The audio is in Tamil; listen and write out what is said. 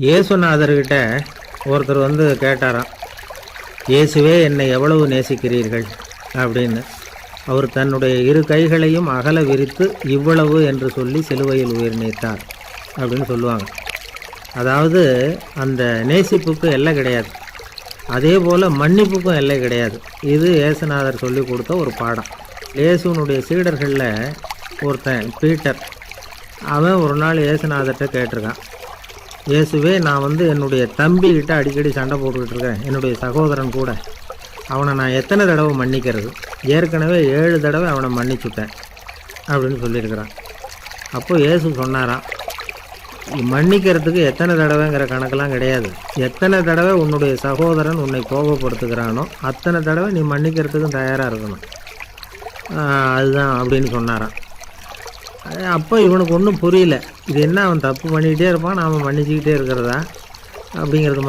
இயேசுநாதர்கிட்ட ஒருத்தர் வந்து கேட்டாராம், இயேசுவே என்னை எவ்வளவு நேசிக்கிறீர்கள் அப்படின்னு. அவர் தன்னுடைய இரு கைகளையும் அகல விரித்து இவ்வளவு என்று சொல்லி சிலுவையில் உயிர் நீத்தார் அப்படின்னு சொல்லுவாங்க. அதாவது அந்த நேசிப்புக்கு எல்லை கிடையாது, அதே போல் மன்னிப்புக்கும் எல்லை கிடையாது. இது இயேசுநாதர் சொல்லி கொடுத்த ஒரு பாடம். இயேசுனுடைய சீடர்களில் ஒருத்தன் பீட்டர், அவன் ஒரு நாள் இயேசுநாதர்கிட்ட கேட்டிருக்கான், இயேசுவே நான் வந்து என்னுடைய தம்பிக்கிட்ட அடிக்கடி சண்டை போட்டுக்கிட்டு இருக்கேன், என்னுடைய சகோதரன் கூட, அவனை நான் எத்தனை தடவை மன்னிக்கிறது? ஏற்கனவே 7 தடவை அவனை மன்னிச்சுட்டேன் அப்படின்னு சொல்லியிருக்கிறான். அப்போது இயேசு சொன்னாராம், மன்னிக்கிறதுக்கு எத்தனை தடவைங்கிற கணக்கெல்லாம் கிடையாது, எத்தனை தடவை உன்னுடைய சகோதரன் உன்னை கோபப்படுத்துகிறானோ அத்தனை தடவை நீ மன்னிக்கிறதுக்கும் தயாராக இருக்கணும், அதுதான் அப்படின்னு சொன்னாராம். அப்போ இவனுக்கு ஒன்றும் புரியல, இது என்ன அவன் தப்பு பண்ணிக்கிட்டே இருப்பான், நாம் மன்னிச்சிக்கிட்டே இருக்கிறதா அப்படிங்கிறது மாதிரி